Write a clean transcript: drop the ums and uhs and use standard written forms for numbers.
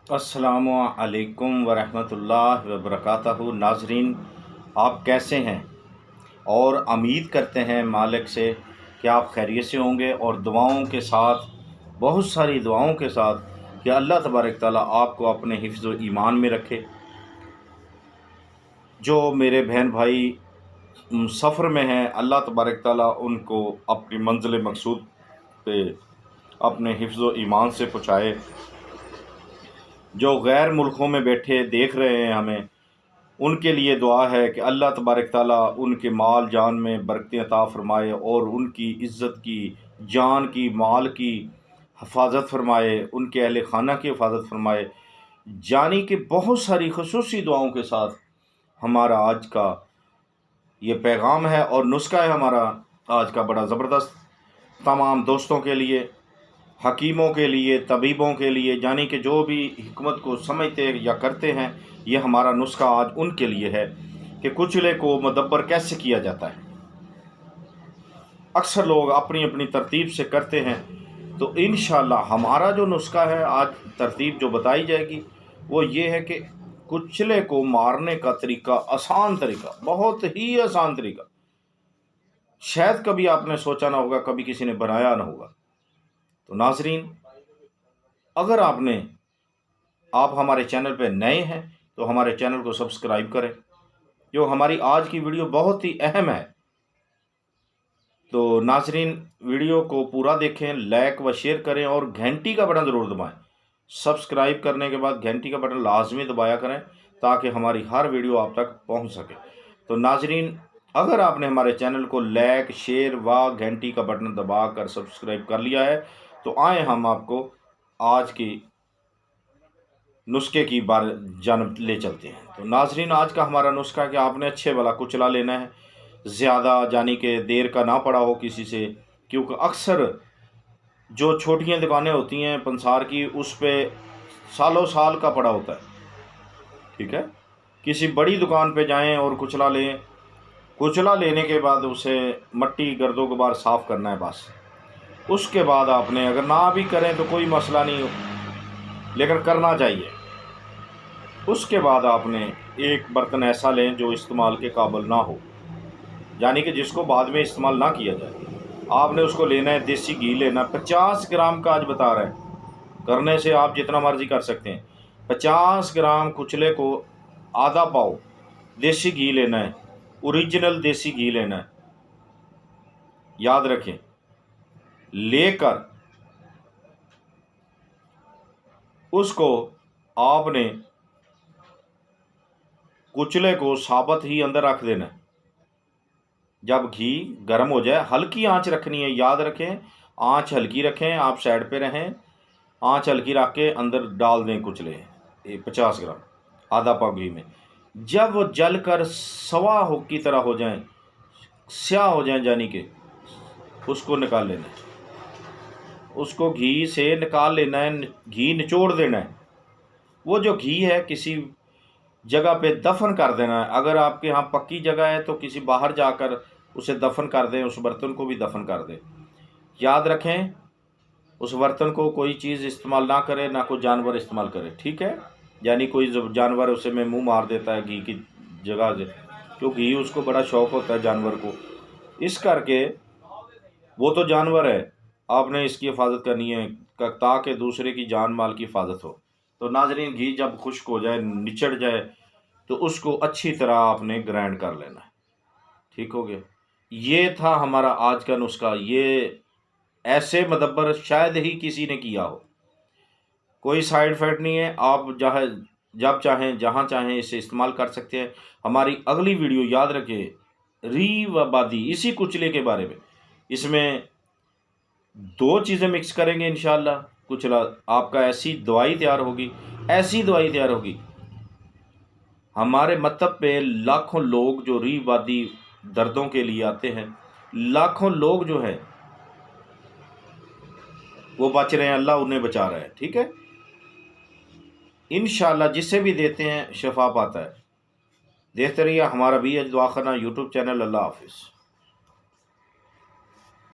अस्सलामु अलैकुम वरहमतुल्लाहि वबरकातुहू। नाजरीन, आप कैसे हैं? और उम्मीद करते हैं मालिक से कि आप खैरियत से होंगे और दुआओं के साथ, बहुत सारी दुआओं के साथ, कि अल्लाह तबारक ताला आपको अपने हिफ्ज़ व ईमान में रखे। जो मेरे बहन भाई सफ़र में हैं, अल्लाह तबारक ताला उनको अपनी मंज़िल मकसूद पे अपने हिफ्ज़ व ईमान से पहुँचाए। जो गैर मुल्कों में बैठे देख रहे हैं हमें, उनके लिए दुआ है कि अल्लाह तबारक ताला उनके माल जान में बरकतें अता फ़रमाए और उनकी इज़्ज़त की, जान की, माल की हिफाजत फ़रमाए, उनके अहल खाना की हिफाजत फ़रमाए। जानी कि बहुत सारी ख़ुसूसी दुआओं के साथ हमारा आज का ये पैगाम है और नुस्खा है हमारा आज का बड़ा ज़बरदस्त, तमाम दोस्तों के लिए, हकीमों के लिए, तबीबों के लिए, यानी कि जो भी हिकमत को समझते या करते हैं, ये हमारा नुस्खा आज उनके लिए है कि कुचले को मुदब्बर कैसे किया जाता है। अक्सर लोग अपनी अपनी तरतीब से करते हैं, तो इंशाअल्लाह हमारा जो नुस्खा है, आज तरतीब जो बताई जाएगी वो ये है कि कुचले को मारने का तरीका, आसान तरीका, बहुत ही आसान तरीका, शायद कभी आपने सोचा ना होगा, कभी किसी ने बनाया ना होगा। तो नाजरीन, अगर आप हमारे चैनल पे नए हैं तो हमारे चैनल को सब्सक्राइब करें। जो हमारी आज की वीडियो बहुत ही अहम है, तो नाजरीन वीडियो को पूरा देखें, लाइक व शेयर करें और घंटी का बटन ज़रूर दबाएं। सब्सक्राइब करने के बाद घंटी का बटन लाजमी दबाया करें ताकि हमारी हर वीडियो आप तक पहुंच सके। तो नाजरीन, अगर आपने हमारे चैनल को लाइक, शेयर व घंटी का बटन दबा कर सब्सक्राइब कर लिया है, तो आए हम आपको आज की नुस्खे की बार जानब ले चलते हैं। तो नाजरीन, आज का हमारा नुस्खा है कि आपने अच्छे वाला कुचला लेना है, ज़्यादा यानी कि देर का ना पड़ा हो किसी से, क्योंकि अक्सर जो छोटियां दुकानें होती हैं पंसार की, उस पे सालों साल का पड़ा होता है। ठीक है, किसी बड़ी दुकान पे जाएं और कुचला लें। कुचला लेने के बाद उसे मट्टी गर्दो गुबार साफ़ करना है बस। उसके बाद आपने अगर ना भी करें तो कोई मसला नहीं हो, लेकिन करना चाहिए। उसके बाद आपने एक बर्तन ऐसा लें जो इस्तेमाल के काबिल ना हो, यानी कि जिसको बाद में इस्तेमाल ना किया जाए। आपने उसको लेना है, देसी घी लेना, 50 ग्राम का आज बता रहे हैं, करने से आप जितना मर्जी कर सकते हैं। 50 ग्राम कुचले को आधा पाव देसी घी लेना है, ओरिजिनल देसी घी लेना है, याद रखें। लेकर उसको आपने कुचले को साबुत ही अंदर रख देना है। जब घी गर्म हो जाए, हल्की आंच रखनी है, याद रखें, आंच हल्की रखें, आप साइड पे रहें, आंच हल्की रख के अंदर डाल दें कुचले 50 ग्राम आधा पाव घी में। जब वो जल कर सवा हो की तरह हो जाएं, स्याह हो जाएं, यानी कि उसको निकाल लेना है। उसको घी से निकाल लेना है, घी निचोड़ देना है। वो जो घी है किसी जगह पे दफन कर देना है। अगर आपके यहाँ पक्की जगह है तो किसी बाहर जाकर उसे दफन कर दें, उस बर्तन को भी दफन कर दें। याद रखें, उस बर्तन को कोई चीज़ इस्तेमाल ना करे, ना कोई जानवर इस्तेमाल करे। ठीक है, यानी कोई जानवर उसे में मुंह मार देता है घी की जगह से, क्योंकि घी उसको बड़ा शौक होता है जानवर को, इस करके वो तो जानवर है, आपने इसकी हिफाजत करनी है ताकि दूसरे की जान माल की हिफाजत हो। तो नाजरीन, घी जब खुश्क हो जाए, निचड़ जाए, तो उसको अच्छी तरह आपने ग्राइंड कर लेना है। ठीक हो गया। ये था हमारा आज का नुस्खा। ये ऐसे मदब्बर शायद ही किसी ने किया हो। कोई साइड इफ़ेक्ट नहीं है। आप जब चाहें, जहाँ चाहें इसे इस्तेमाल कर सकते हैं। हमारी अगली वीडियो याद रखें, री व बादी, इसी कुचले के बारे में। इसमें 2 चीज़ें मिक्स करेंगे इंशाअल्लाह। कुचला आपका ऐसी दवाई तैयार होगी, ऐसी दवाई तैयार होगी। हमारे मतब पे लाखों लोग जो रीवादी दर्दों के लिए आते हैं, लाखों लोग जो है वो बच रहे हैं, अल्लाह उन्हें बचा रहा है। ठीक है, इंशाअल्लाह जिसे भी देते हैं शफा पाता है। देखते रहिए हमारा भी दुआ खाना यूट्यूब चैनल। अल्लाह हाफिज़।